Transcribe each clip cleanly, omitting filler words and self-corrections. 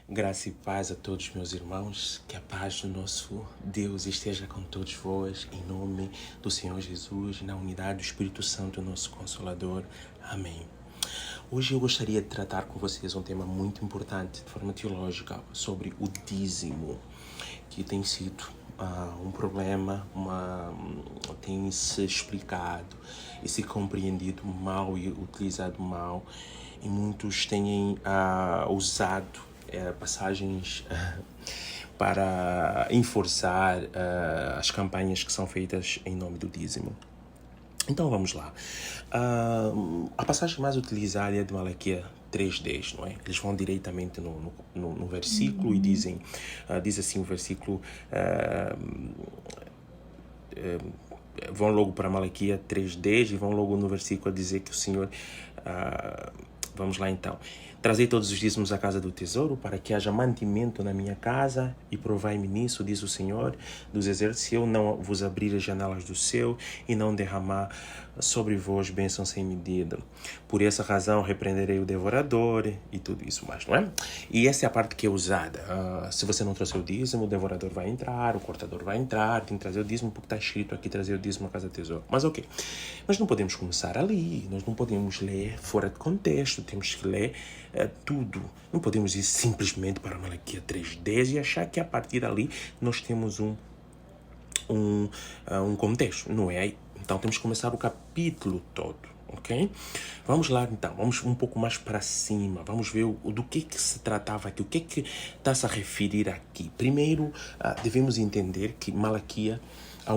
Graça e paz a todos meus irmãos, que a paz do nosso Deus esteja com todos vós, em nome do Senhor Jesus, na unidade do Espírito Santo, nosso Consolador. Amém. Hoje eu gostaria de tratar com vocês um tema muito importante, de forma teológica, sobre o dízimo, que tem sido um problema, tem se explicado e se compreendido mal e utilizado mal, e muitos têm usado passagens para enforçar as campanhas que são feitas em nome do dízimo. Então vamos lá. A passagem mais utilizada é de Malaquias 3:10, não é? Eles vão diretamente no versículo e dizem, diz assim o versículo, vão logo para Malaquias 3:10 e vão logo no versículo a dizer que o Senhor... Vamos lá então. Trazei todos os dízimos à casa do tesouro, para que haja mantimento na minha casa, e provai-me nisso, diz o Senhor dos exércitos, se eu não vos abrir as janelas do céu e não derramar sobre vós bênçãos sem medida. Por essa razão repreenderei o devorador e tudo isso mais, não é? E essa é a parte que é usada. Se você não trouxe o dízimo, o devorador vai entrar, o cortador vai entrar, tem que trazer o dízimo, porque está escrito aqui, trazer o dízimo à casa do tesouro. Mas ok, mas não podemos começar ali, nós não podemos ler fora de contexto, temos que ler tudo. Não podemos ir simplesmente para Malaquias 3:10 e achar que a partir dali nós temos um contexto, não é? Então temos que começar o capítulo todo, ok? Vamos lá então, vamos um pouco mais para cima, vamos ver do que se tratava aqui, o que está-se a referir aqui. Primeiro, devemos entender que Malaquias, há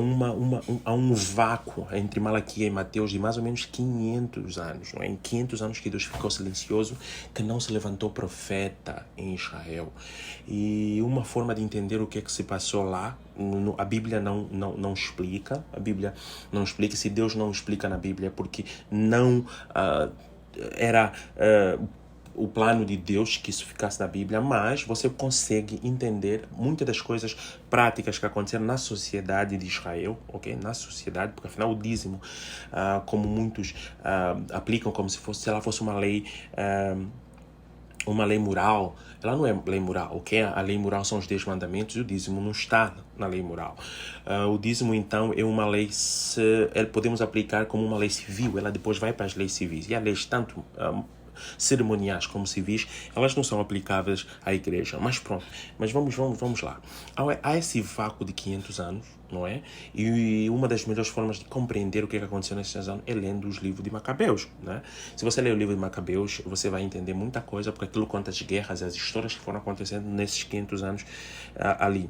um vácuo entre Malaquias e Mateus de mais ou menos 500 anos. Não é? Em 500 anos que Deus ficou silencioso, que não se levantou profeta em Israel. E uma forma de entender o que se passou lá, a Bíblia não explica. A Bíblia não explica. Se Deus não explica na Bíblia, é porque não era... o plano de Deus que isso ficasse na Bíblia, mas você consegue entender muitas das coisas práticas que aconteceram na sociedade de Israel, ok? Na sociedade, porque afinal o dízimo, como muitos aplicam como se ela fosse uma lei moral. Ela não é lei moral, ok? A lei moral são os 10 mandamentos e o dízimo não está na lei moral. O dízimo, então, é uma lei, podemos aplicar como uma lei civil, ela depois vai para as leis civis. E as leis, tanto cerimoniais como civis, elas não são aplicáveis à igreja. Mas pronto, mas vamos lá. Há esse vácuo de 500 anos, não é? E uma das melhores formas de compreender o que aconteceu nesses anos é lendo os livros de Macabeus, né? Se você ler o livro de Macabeus, você vai entender muita coisa, porque aquilo conta as guerras, as histórias que foram acontecendo nesses 500 anos ali.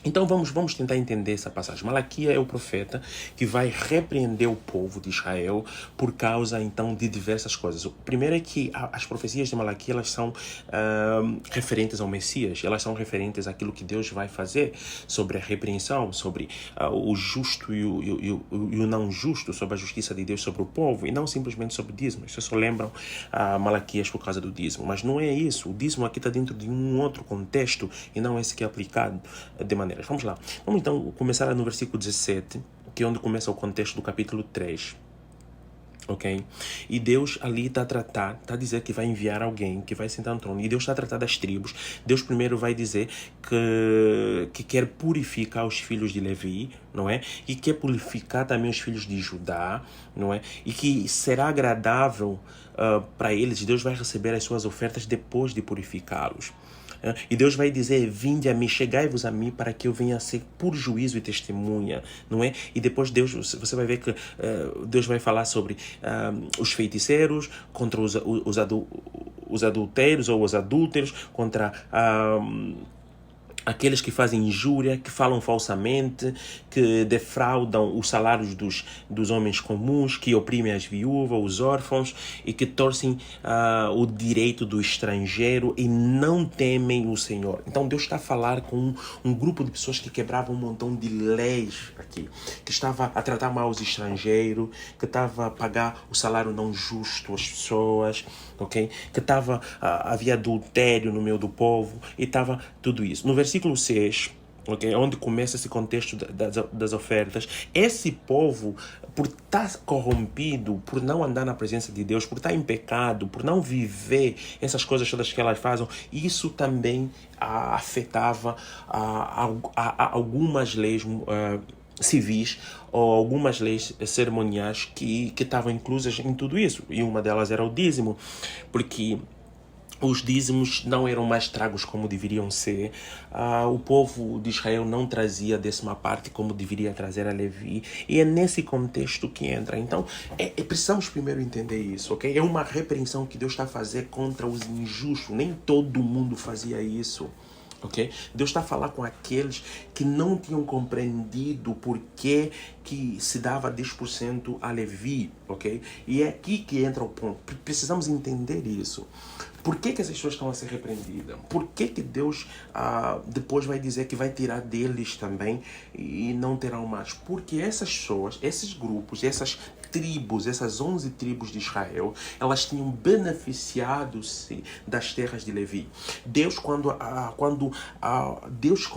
Então vamos tentar entender essa passagem. Malaquias é o profeta que vai repreender o povo de Israel por causa, então, de diversas coisas. O primeiro é que as profecias de Malaquias, elas são referentes ao Messias, elas são referentes àquilo que Deus vai fazer sobre a repreensão, sobre o justo e o não justo, sobre a justiça de Deus sobre o povo, e não simplesmente sobre o dízimo. Vocês só lembram Malaquias por causa do dízimo, mas não é isso. O dízimo aqui está dentro de um outro contexto e não esse que é aplicado de maneira. Vamos lá. Vamos então começar no versículo 17, que é onde começa o contexto do capítulo 3. Ok? E Deus ali está a dizer que vai enviar alguém que vai sentar no trono. E Deus está a tratar das tribos. Deus primeiro vai dizer que quer purificar os filhos de Levi, não é? E quer purificar também os filhos de Judá, não é? E que será agradável para eles. Deus vai receber as suas ofertas depois de purificá-los. E Deus vai dizer, vinde a mim, chegai-vos a mim, para que eu venha a ser por juízo e testemunha, não é? E depois você vai ver que Deus vai falar sobre os feiticeiros, contra os adultérios ou os adúlteros, contra aqueles que fazem injúria, que falam falsamente, que defraudam os salários dos homens comuns, que oprimem as viúvas, os órfãos e que torcem o direito do estrangeiro e não temem o Senhor. Então Deus está a falar com um grupo de pessoas que quebravam um montão de leis aqui, que estava a tratar mal os estrangeiros, que estava a pagar o salário não justo às pessoas, ok? Que havia adultério no meio do povo e estava tudo isso. No versículo 6, Okay? Onde começa esse contexto das ofertas. Esse povo, por estar corrompido, por não andar na presença de Deus, por estar em pecado, por não viver essas coisas todas que elas fazem, isso também afetava algumas leis civis ou algumas leis cerimoniais que estavam inclusas em tudo isso. E uma delas era o dízimo, porque os dízimos não eram mais tragos como deveriam ser. O povo de Israel não trazia a 10ª parte como deveria trazer a Levi. E é nesse contexto que entra. Então, precisamos primeiro entender isso, ok? É uma repreensão que Deus está a fazer contra os injustos. Nem todo mundo fazia isso. Okay? Deus está a falar com aqueles que não tinham compreendido por que se dava 10% a Levi, ok? E é aqui que entra o ponto. Precisamos entender isso. Por que essas pessoas estão a ser repreendidas? Por que Deus depois vai dizer que vai tirar deles também e não terão mais? Porque essas pessoas, esses grupos, essas tribos, essas 11 tribos de Israel, elas tinham beneficiado-se das terras de Levi. Deus, Deus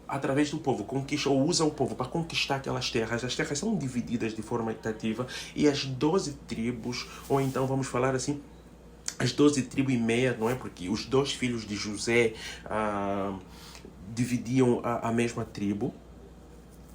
através do povo conquista ou usa o povo para conquistar aquelas terras, as terras são divididas de forma equitativa e as 12 tribos, ou então vamos falar assim, as 12 tribos e meia, não é? Porque os 2 filhos de José dividiam a mesma tribo.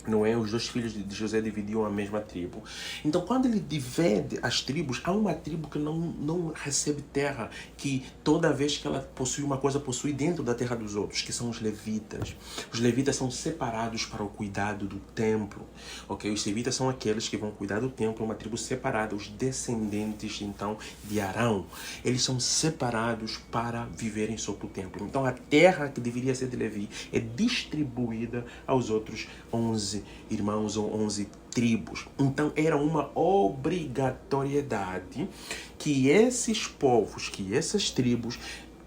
Não é? Os 2 filhos de José dividiam a mesma tribo. Então, quando ele divide as tribos, há uma tribo que não recebe terra, que toda vez que ela possui uma coisa, possui dentro da terra dos outros, que são os levitas. Os levitas são separados para o cuidado do templo. Okay? Os levitas são aqueles que vão cuidar do templo, uma tribo separada, os descendentes, então, de Arão. Eles são separados para viverem sobre o templo. Então, a terra que deveria ser de Levi é distribuída aos outros 11 irmãos ou 11 tribos. Então era uma obrigatoriedade que esses povos, que essas tribos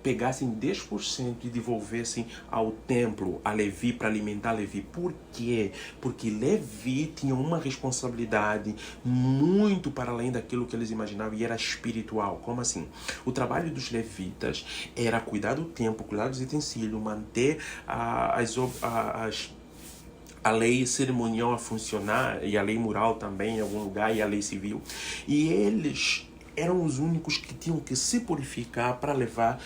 pegassem 10% e devolvessem ao templo, a Levi, para alimentar Levi. Por quê? Porque Levi tinha uma responsabilidade muito para além daquilo que eles imaginavam e era espiritual. Como assim? O trabalho dos levitas era cuidar do templo, cuidar dos utensílios, manter a lei cerimonial a funcionar, e a lei moral também em algum lugar, e a lei civil. E eles eram os únicos que tinham que se purificar para levar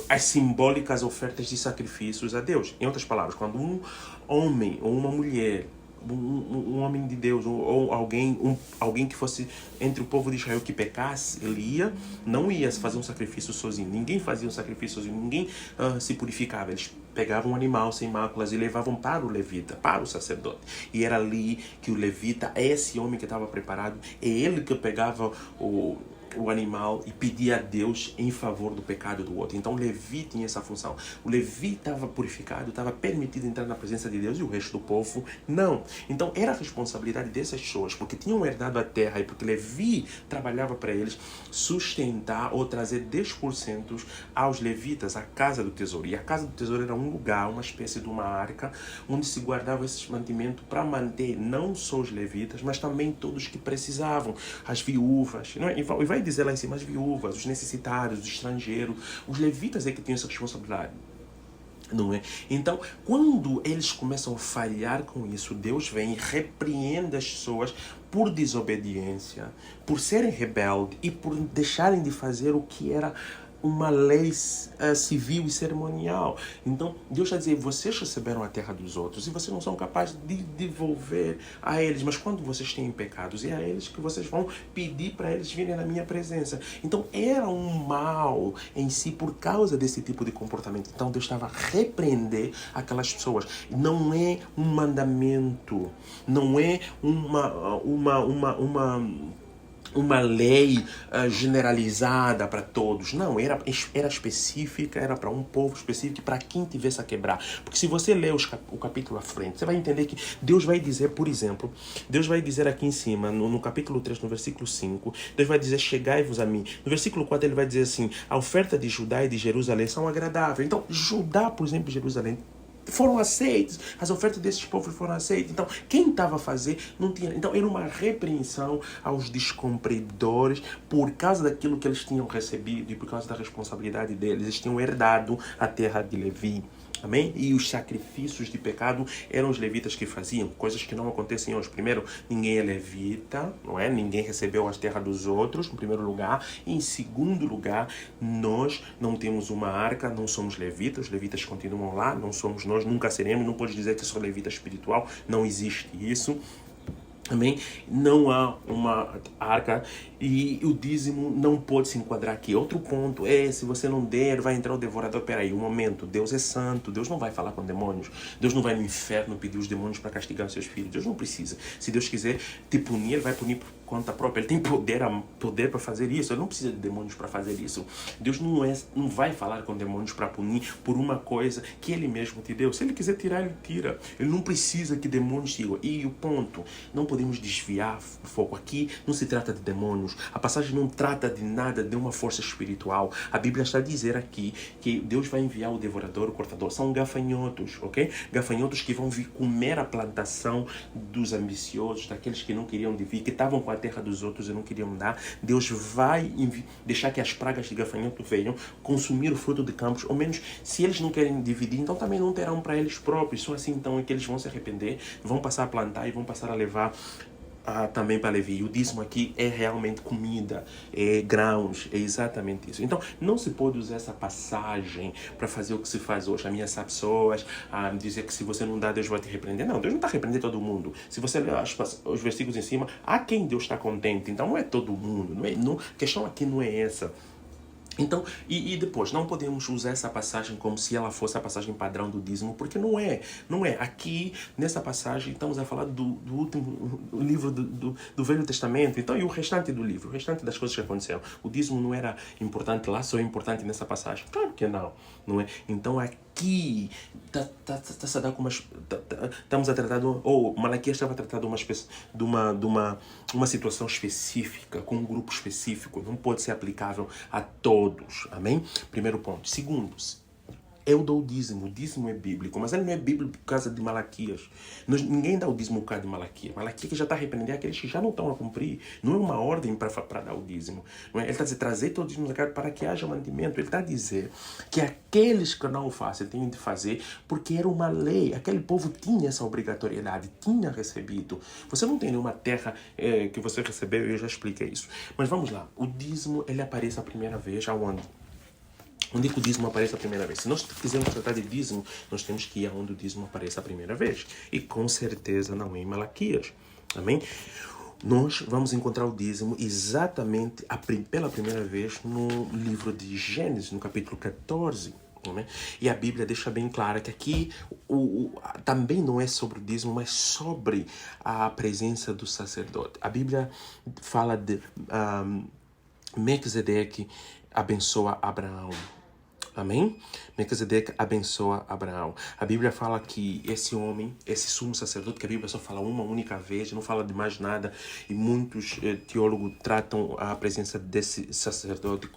as simbólicas ofertas de sacrifícios a Deus. Em outras palavras, quando um homem ou uma mulher, um homem de Deus ou alguém que fosse entre o povo de Israel que pecasse, ele não ia fazer um sacrifício sozinho. Ninguém fazia um sacrifício sozinho, ninguém se purificava. Eles pegavam um animal sem máculas e levavam para o levita, para o sacerdote. E era ali que o levita, esse homem que estava preparado, é ele que pegava o animal e pedia a Deus em favor do pecado do outro. Então Levi tinha essa função. O Levi estava purificado, estava permitido entrar na presença de Deus e o resto do povo não. Então era a responsabilidade dessas pessoas, porque tinham herdado a terra e porque Levi trabalhava para eles sustentar ou trazer 10% aos levitas, a casa do tesouro. E a casa do tesouro era um lugar, uma espécie de uma arca, onde se guardava esse mantimento para manter não só os levitas, mas também todos que precisavam, as viúvas, não é? E vai dizer lá em cima, as viúvas, os necessitados, os estrangeiros, os levitas é que tinham essa responsabilidade. Não é? Então, quando eles começam a falhar com isso, Deus vem e repreende as pessoas por desobediência, por serem rebeldes e por deixarem de fazer o que era uma lei civil e cerimonial. Então, Deus está dizendo, vocês receberam a terra dos outros e vocês não são capazes de devolver a eles. Mas quando vocês têm pecados, é a eles que vocês vão pedir para eles virem na minha presença. Então, era um mal em si por causa desse tipo de comportamento. Então, Deus estava a repreender aquelas pessoas. Não é um mandamento, não é uma lei generalizada para todos. Não, era específica, era para um povo específico, para quem tivesse a quebrar. Porque se você ler o capítulo à frente, você vai entender que Deus vai dizer, por exemplo, Deus vai dizer aqui em cima, no capítulo 3, no versículo 5, Deus vai dizer, chegai-vos a mim. No versículo 4 ele vai dizer assim, a oferta de Judá e de Jerusalém são agradáveis. Então, Judá, por exemplo, Jerusalém, foram aceitos, as ofertas desses povos foram aceitas. Então, quem estava a fazer não tinha. Então, era uma repreensão aos descumpridores por causa daquilo que eles tinham recebido e por causa da responsabilidade deles. Eles tinham herdado a terra de Levi. Amém? E os sacrifícios de pecado eram os levitas que faziam, coisas que não acontecem hoje. Primeiro, ninguém é levita, não é? Ninguém recebeu as terras dos outros, em primeiro lugar. E em segundo lugar, nós não temos uma arca, não somos levitas, os levitas continuam lá, não somos nós, nunca seremos. Não pode dizer que sou levita espiritual, não existe isso. Amém? Não há uma arca e o dízimo não pode se enquadrar aqui. Outro ponto é, se você não der, vai entrar o devorador. Peraí, um momento, Deus é santo, Deus não vai falar com demônios. Deus não vai no inferno pedir os demônios para castigar os seus filhos. Deus não precisa. Se Deus quiser te punir, ele vai punir por conta própria. Ele tem poder para fazer isso. Ele não precisa de demônios para fazer isso. Deus não vai falar com demônios para punir por uma coisa que ele mesmo te deu. Se ele quiser tirar, ele tira. Ele não precisa que demônios sigam. E o ponto, não podemos desviar o foco aqui. Não se trata de demônios. A passagem não trata de nada, de uma força espiritual. A Bíblia está a dizer aqui que Deus vai enviar o devorador, o cortador. São gafanhotos, ok? Gafanhotos que vão vir comer a plantação dos ambiciosos, daqueles que não queriam vir, que estavam com a terra dos outros e não queriam dar. Deus vai deixar que as pragas de gafanhoto venham consumir o fruto de campos, ou menos, se eles não querem dividir, então também não terão para eles próprios. Só assim então é que eles vão se arrepender, vão passar a plantar e vão passar a levar também para Levi. O dízimo aqui é realmente comida, é grãos, é exatamente isso. Então, não se pode usar essa passagem para fazer o que se faz hoje, ameaçar pessoas, dizer que se você não dá, Deus vai te repreender. Não, Deus não está repreendendo todo mundo. Se você ler os versículos em cima, há quem Deus está contente. Então, não é todo mundo. A questão aqui não é essa. Então, e depois, não podemos usar essa passagem como se ela fosse a passagem padrão do dízimo, porque não é. Não é. Aqui, nessa passagem, estamos a falar do último livro do Velho Testamento. Então, e o restante do livro, o restante das coisas que aconteceram. O dízimo não era importante lá, só é importante nessa passagem. Claro que não. Não é? Então, aqui, estamos a tratar, ou Malaquias estava a tratar de uma situação específica, com um grupo específico. Não pode ser aplicável a todos. Amém? Primeiro ponto. Segundo, eu dou o dízimo é bíblico, mas ele não é bíblico por causa de Malaquias. Ninguém dá o dízimo por causa de Malaquias. Malaquias que já está a repreender aqueles que já não estão a cumprir. Não é uma ordem para dar o dízimo. Não é? Ele está a dizer, trazer todo o dízimo para que haja mantimento. Ele está a dizer que aqueles que não o fazem têm de fazer porque era uma lei. Aquele povo tinha essa obrigatoriedade, tinha recebido. Você não tem nenhuma terra que você recebeu, eu já expliquei isso. Mas vamos lá. O dízimo, ele aparece a primeira vez aonde? Onde que o dízimo aparece a primeira vez? Se nós quisermos tratar de dízimo, nós temos que ir aonde o dízimo aparece a primeira vez. E com certeza não é em Malaquias. Amém? Nós vamos encontrar o dízimo exatamente pela primeira vez no livro de Gênesis, no capítulo 14. Né? E a Bíblia deixa bem clara que aqui também não é sobre o dízimo, mas sobre a presença do sacerdote. A Bíblia fala de Melquisedeque abençoa Abraão. Amém? Melquisedeque abençoa Abraão. A Bíblia fala que esse homem, esse sumo sacerdote, que a Bíblia só fala uma única vez, não fala de mais nada, e muitos teólogos tratam a presença desse sacerdote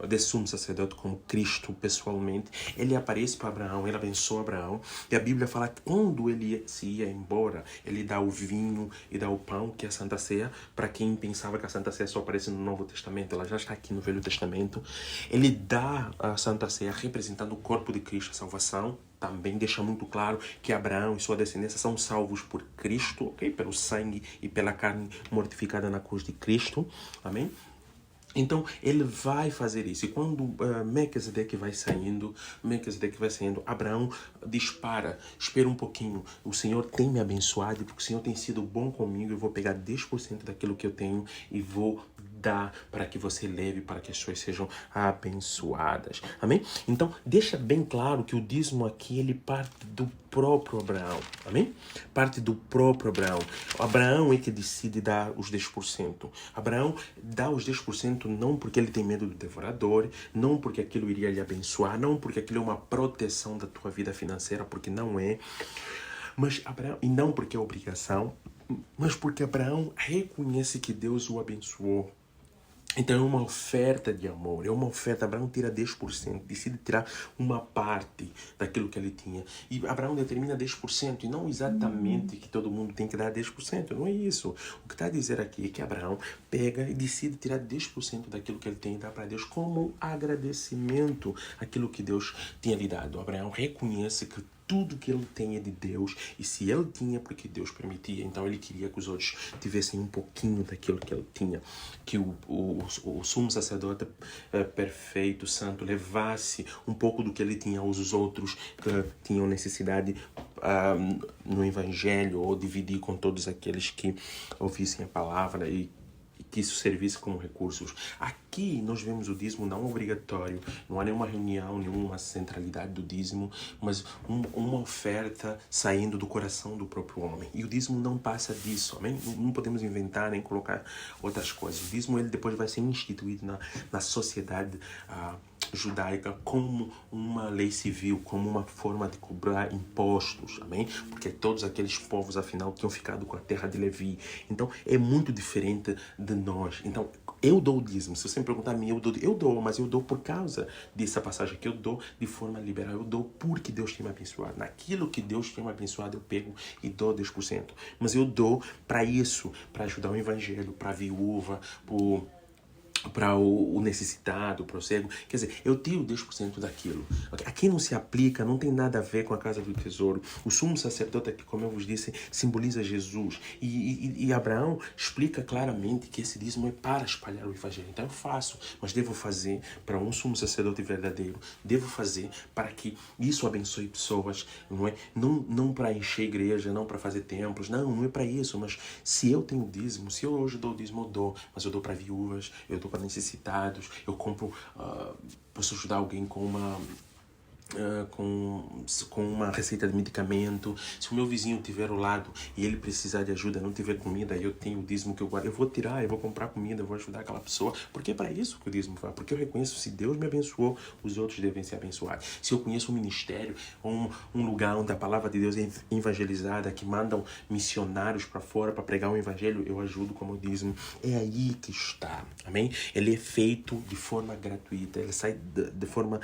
desse sumo sacerdote como Cristo pessoalmente. Ele aparece para Abraão, ele abençoa Abraão, e a Bíblia fala que quando ele se ia embora, ele dá o vinho e dá o pão, que é a Santa Ceia. Para quem pensava que a Santa Ceia só aparece no Novo Testamento, ela já está aqui no Velho Testamento. Ele dá a Santa Ceia representando o corpo de Cristo, a salvação. Também deixa muito claro que Abraão e sua descendência são salvos por Cristo, ok? Pelo sangue e pela carne mortificada na cruz de Cristo. Amém? Então, ele vai fazer isso. E quando Melquisedeque vai saindo, Abraão dispara, espera um pouquinho. O Senhor tem me abençoado, porque o Senhor tem sido bom comigo. Eu vou pegar 10% daquilo que eu tenho e vou dar para que você leve, para que as pessoas sejam abençoadas. Amém? Então, deixa bem claro que o dízimo aqui, ele parte do próprio Abraão. Amém? Parte do próprio Abraão. Abraão é que decide dar os 10%. Abraão dá os 10% não porque ele tem medo do devorador, não porque aquilo iria lhe abençoar, não porque aquilo é uma proteção da tua vida financeira, porque não é. Mas Abraão, e não porque é obrigação, mas porque Abraão reconhece que Deus o abençoou. Então é uma oferta de amor, é uma oferta. Abraão tira 10%, decide tirar uma parte daquilo que ele tinha. E Abraão determina 10%, e não exatamente que todo mundo tem que dar 10%, não é isso. O que está a dizer aqui é que Abraão pega e decide tirar 10% daquilo que ele tem e dá para Deus como agradecimento àquilo que Deus tinha lhe dado. Abraão reconhece que tudo que ele tem é de Deus, e se ele tinha, porque Deus permitia, então ele queria que os outros tivessem um pouquinho daquilo que ele tinha, que o sumo sacerdote perfeito, santo, levasse um pouco do que ele tinha aos outros que tinham necessidade no evangelho, ou dividir com todos aqueles que ouvissem a palavra e que isso servisse como recursos. Aqui nós vemos o dízimo não obrigatório, não há nenhuma reunião, nenhuma centralidade do dízimo, mas uma oferta saindo do coração do próprio homem. E o dízimo não passa disso, amém? Não podemos inventar nem colocar outras coisas. O dízimo ele depois vai ser instituído na sociedade judaica como uma lei civil, como uma forma de cobrar impostos, amém? Porque todos aqueles povos, afinal, tinham ficado com a terra de Levi. Então, é muito diferente de nós. Então, eu dou o dízimo. Se você me perguntar a mim, eu dou, mas eu dou por causa dessa passagem que eu dou de forma liberal. Eu dou porque Deus tem me abençoado. Naquilo que Deus tem me abençoado, eu pego e dou 10%. Mas eu dou para isso, para ajudar o evangelho, para a viúva, para o necessitado, para o cego. Quer dizer, eu tiro 10% daquilo. Aqui não se aplica, não tem nada a ver com a casa do tesouro. O sumo sacerdote aqui, como eu vos disse, simboliza Jesus. E Abraão explica claramente que esse dízimo é para espalhar o evangelho. Então eu faço, mas devo fazer para um sumo sacerdote verdadeiro. Devo fazer para que isso abençoe pessoas, não é? Não para encher igreja, não para fazer templos, não é para isso. Mas se eu tenho dízimo, se eu hoje dou dízimo, eu dou. Mas eu dou para viúvas, eu dou para necessitados, eu compro, posso ajudar alguém com uma receita de medicamento. Se o meu vizinho tiver ao lado e ele precisar de ajuda, não tiver comida, eu tenho o dízimo que eu guardo, eu vou tirar, eu vou comprar comida, eu vou ajudar aquela pessoa, porque é para isso que o dízimo faz, porque eu reconheço, se Deus me abençoou, os outros devem ser abençoados. Se eu conheço um ministério, um lugar onde a palavra de Deus é evangelizada, que mandam missionários para fora para pregar o evangelho, eu ajudo como o dízimo. É aí que está, amém? Ele é feito de forma gratuita, ele sai de forma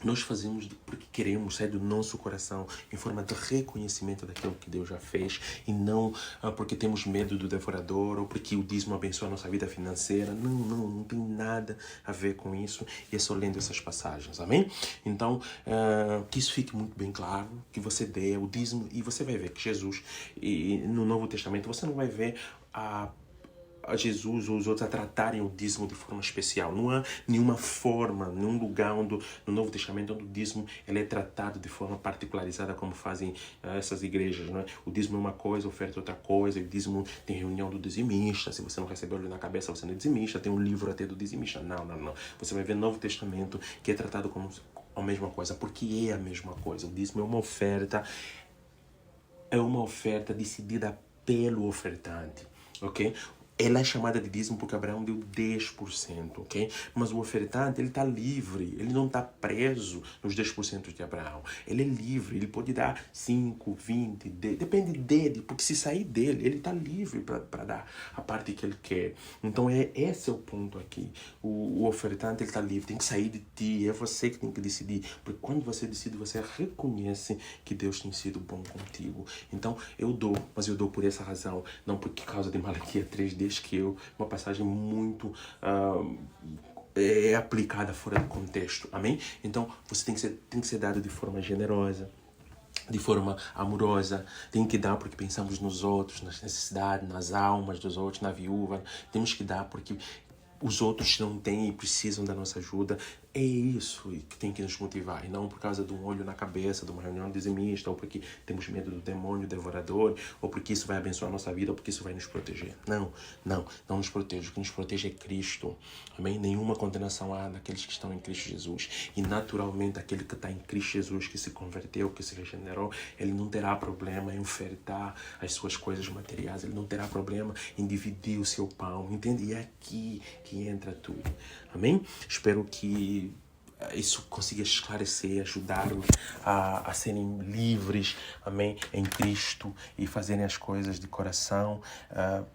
nós fazemos porque queremos, sai do nosso coração, em forma de reconhecimento daquilo que Deus já fez, e não porque temos medo do devorador, ou porque o dízimo abençoa a nossa vida financeira. Não tem nada a ver com isso, e é só lendo essas passagens, amém? Então, que isso fique muito bem claro, que você dê o dízimo, e você vai ver que Jesus, e no Novo Testamento, você não vai ver a Jesus ou os outros a tratarem o dízimo de forma especial. Não há nenhuma forma, nenhum lugar no Novo Testamento onde o dízimo ele é tratado de forma particularizada como fazem essas igrejas. Não é? O dízimo é uma coisa, a oferta é outra coisa, e o dízimo tem reunião do dizimista. Se você não recebeu ele na cabeça, você não é dizimista. Tem um livro até do dizimista. Não. Você vai ver no Novo Testamento que é tratado como a mesma coisa, porque é a mesma coisa. O dízimo é uma oferta decidida pelo ofertante, ok? Ela é chamada de dízimo porque Abraão deu 10%, ok? Mas o ofertante, ele está livre, ele não está preso nos 10% de Abraão. Ele é livre, ele pode dar 5, 20, 10, depende dele, porque se sair dele, ele está livre para dar a parte que ele quer. Então, esse é o ponto aqui. O ofertante, ele está livre, tem que sair de ti, é você que tem que decidir. Porque quando você decide, você reconhece que Deus tem sido bom contigo. Então, eu dou, mas eu dou por essa razão, não por causa de Malaquias 3, que uma passagem muito aplicada fora do contexto, amém? Então, você tem que ser dado de forma generosa, de forma amorosa, tem que dar porque pensamos nos outros, nas necessidades, nas almas dos outros, na viúva. Temos que dar porque os outros não têm e precisam da nossa ajuda. É isso que tem que nos motivar, e não por causa de um olho na cabeça, de uma reunião dizimista, ou porque temos medo do demônio devorador, ou porque isso vai abençoar a nossa vida, ou porque isso vai nos proteger. Não nos protege. O que nos protege é Cristo, amém? Nenhuma condenação há naqueles que estão em Cristo Jesus, e naturalmente aquele que está em Cristo Jesus, que se converteu, que se regenerou, ele não terá problema em ofertar as suas coisas materiais, ele não terá problema em dividir o seu pão, entende? E é aqui que entra tudo, amém? Espero que isso consiga esclarecer, ajudá-los a serem livres, amém, em Cristo, e fazerem as coisas de coração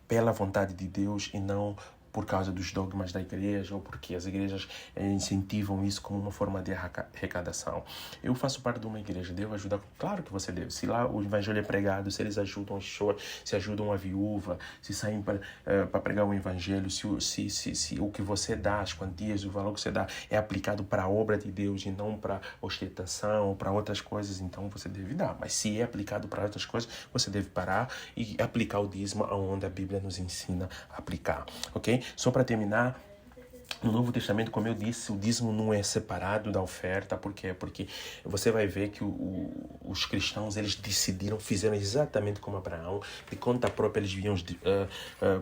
pela vontade de Deus, e não por causa dos dogmas da igreja ou porque as igrejas incentivam isso como uma forma de arrecadação. Eu faço parte de uma igreja, devo ajudar? Claro que você deve. Se lá o evangelho é pregado, se eles ajudam as pessoas, se ajudam a viúva, se saem para pregar o evangelho, se o que você dá, as quantias, o valor que você dá é aplicado para a obra de Deus e não para ostentação ou para outras coisas, então você deve dar. Mas se é aplicado para outras coisas, você deve parar e aplicar o dízimo aonde a Bíblia nos ensina a aplicar, ok? Só para terminar, no Novo Testamento, como eu disse, o dízimo não é separado da oferta. Por quê? Porque você vai ver que os cristãos, eles decidiram, fizeram exatamente como Abraão. De conta própria, eles vinham,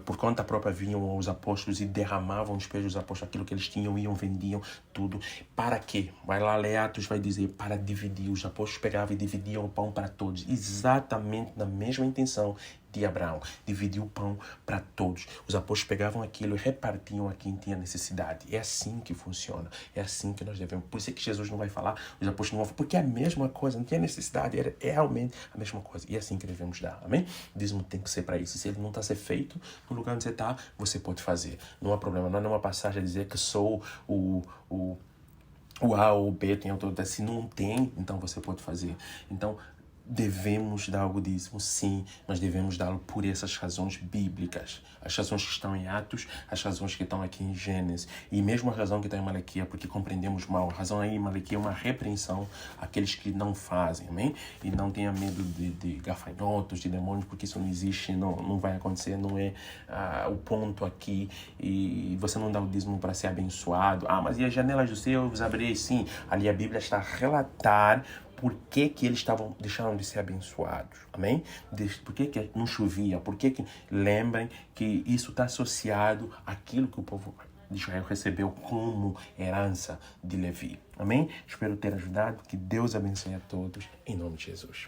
por conta própria, vinham aos apóstolos e derramavam os pés dos apóstolos aquilo que eles tinham, iam, vendiam tudo. Para quê? Vai lá, Atos vai dizer, para dividir. Os apóstolos pegavam e dividiam o pão para todos. Exatamente na mesma intenção de Abraão, dividiu o pão para todos. Os apóstolos pegavam aquilo e repartiam a quem tinha necessidade. É assim que funciona. É assim que nós devemos. Por isso é que Jesus não vai falar, os apóstolos não vão falar, porque é a mesma coisa, não tinha necessidade, é realmente a mesma coisa. E é assim que devemos dar, amém? O dízimo tem que ser para isso. Se ele não está a ser feito no lugar onde você está, você pode fazer. Não há problema. Não é uma passagem a dizer que sou o A ou o B tem autoridade. Se não tem, então você pode fazer. Então, devemos dar o dízimo, sim, mas devemos dá-lo por essas razões bíblicas. As razões que estão em Atos, as razões que estão aqui em Gênesis. E mesmo a razão que está em Malaquias, porque compreendemos mal. A razão aí em Malaquias é uma repreensão àqueles que não fazem, amém? E não tenha medo de gafanhotos, de demônios, porque isso não existe, não vai acontecer, não é o ponto aqui. E você não dá o dízimo para ser abençoado. Mas e as janelas do céu eu vos abrirei? Sim, ali a Bíblia está a relatar por que eles deixaram de ser abençoados, amém? Por que não chovia? Por que lembrem que isso está associado àquilo que o povo de Israel recebeu como herança de Levi, amém? Espero ter ajudado, que Deus abençoe a todos, em nome de Jesus.